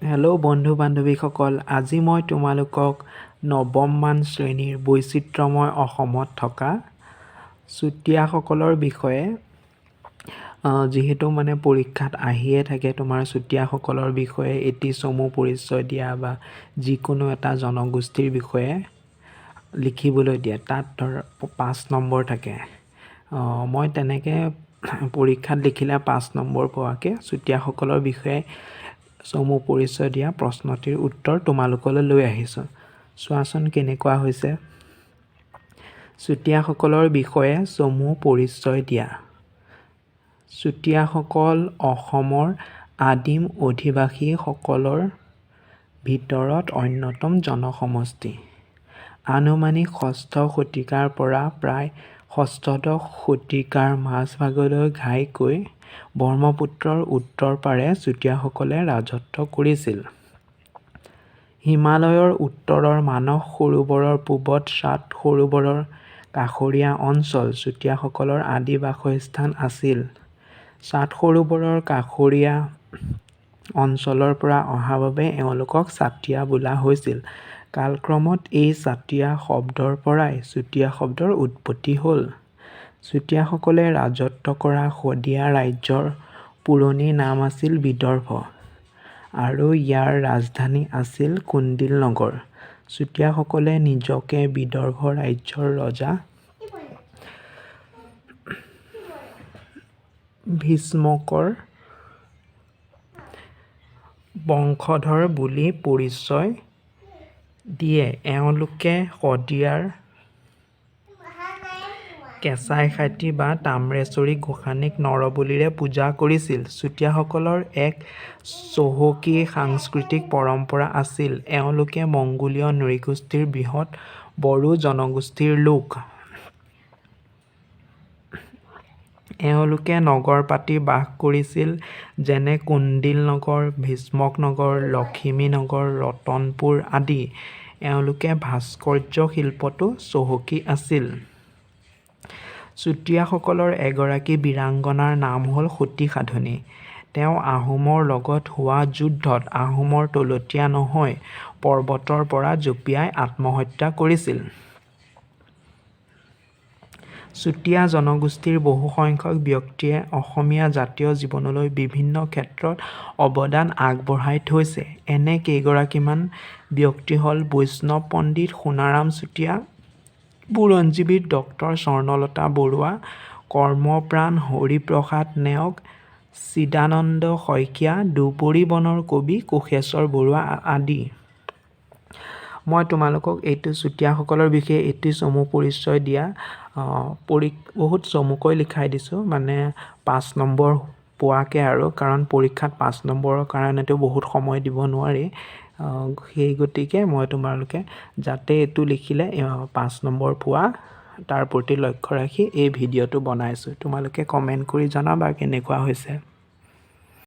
Hello' বন্ধু বান্ধৱীসকল, আজি মই তোমালোকক নৱমমান শ্ৰেণীৰ বৈচিত্ৰময় অসমত থকা চুতীয়াসকলৰ বিষয়ে যিহেতু পৰীক্ষাত আহিয়ে থাকে তোমাৰ চুতীয়াসকলৰ বিষয়ে এটি চমু পৰিচয় দিয়া বা যিকোনো এটা জনগোষ্ঠীৰ বিষয়ে লিখিবলৈ দিয়ে। তাত ধৰ 5 নম্বৰ থাকে। মই তেনেকৈ পৰীক্ষাত লিখিলে 5 নম্বৰ পোৱাকৈ চুতীয়াসকলৰ বিষয়ে চমু পৰিচয় দিয়া প্ৰশ্নটিৰ উত্তৰ তোমালোকলৈ লৈ আহিছোঁ। চোৱাচোন কেনেকুৱা হৈছে। চুতীয়াসকলৰ বিষয়ে চমু পৰিচয় দিয়া। চুতীয়াসকল অসমৰ আদিম অধিবাসীসকলৰ ভিতৰত অন্যতম জনসমষ্টি। আনুমানিক 6ষ্ঠ শতিকাৰ পৰা প্ৰায় 6ষ্ঠদশ শতিকাৰ মাজভাগলৈ ঘাইকৈ ব্ৰহ্মপুত্ৰৰ উত্তৰ পাৰে চুতীয়াসকলে ৰাজত্ব কৰিছিল। হিমালয়ৰ উত্তৰৰ মানস সৰোবৰৰ পূবত চাট সৰোবৰৰ কাষৰীয়া অঞ্চল চুতীয়াসকলৰ আদি বাসস্থান আছিল। চাট সৰোবৰৰ কাষৰীয়া অঞ্চলৰ পৰা অহা বাবে এওঁলোকক চাতিয়া বোলা হৈছিল। কালক্ৰমত এই চাতিয়া শব্দৰ পৰাই চুতীয়া শব্দৰ উৎপত্তি হ'ল। চুতীয়াসকলে ৰাজত্ব কৰা শদিয়া ৰাজ্যৰ পুৰণি নাম আছিল বিদৰ্ভ আৰু ইয়াৰ ৰাজধানী আছিল কুন্দিল নগৰ। চুতীয়াসকলে নিজকে বিদৰ্ভ ৰাজ্যৰ ৰজা ভীষ্মকৰ বংশধৰ বুলি পৰিচয় দিয়ে। এওঁলোকে শদিয়াৰ কেঁচাইখাতি বা তাম্ৰেশ্বৰী গোসানীক নৰবলিৰে পূজা কৰিছিল। চুতীয়াসকলৰ এক চহকী সাংস্কৃতিক পৰম্পৰা আছিল। এওঁলোকে মংগোলীয় নৃগোষ্ঠীৰ বৃহৎ বড়ো জনগোষ্ঠীৰ লোক। এওঁলোকে নগৰ পাতি বাস কৰিছিল, যেনে কুন্দিল নগৰ, ভীষ্মক নগৰ, লখিমী নগৰ, ৰতনপুৰ আদি। এওঁলোকে ভাস্কৰ্য শিল্পতো চহকী আছিল। চুতীয়াসকলৰ এগৰাকী বীৰাংগনাৰ নাম হ'ল সতী সাধনী। তেওঁ আহোমৰ লগত হোৱা যুদ্ধত আহোমৰ তলতীয়া নহৈ পৰ্বতৰ পৰা জঁপিয়াই আত্মহত্যা কৰিছিল। চুতীয়া জনগোষ্ঠীৰ বহুসংখ্যক ব্যক্তিয়ে অসমীয়া জাতীয় জীৱনলৈ বিভিন্ন ক্ষেত্ৰত অৱদান আগবঢ়াই থৈছে। এনে কেইগৰাকীমান ব্যক্তি হ'ল বৈষ্ণৱ পণ্ডিত সোণাৰাম চুতীয়া, বুৰঞ্জীবিদ ডক্টৰ স্বৰ্ণলতা বৰুৱা, কৰ্মপ্ৰাণ হৰিপ্ৰসাদ নেওগ, চিদানন্দ শইকীয়া, দুবৰি বনৰ কবি কোষেশ্বৰ বৰুৱা আদি। মই তোমালোকক এইটো চুতীয়াসকলৰ বিষয়ে এটি চমু পৰিচয় দিয়া বহুত চমুকৈ লিখাই দিছোঁ, 5 নম্বৰ পোৱাকৈ আৰু, কাৰণ পৰীক্ষাত 5 নম্বৰৰ কাৰণেতো বহুত সময় দিব নোৱাৰি। সেই গতিকে মই তোমালোকে যাতে এইটো লিখিলে 5 নম্বৰ পোৱা তাৰ প্ৰতি লক্ষ্য ৰাখি এই ভিডিঅ'টো বনাইছোঁ। তোমালোকে কমেণ্ট কৰি জনাবা কেনেকুৱা হৈছে।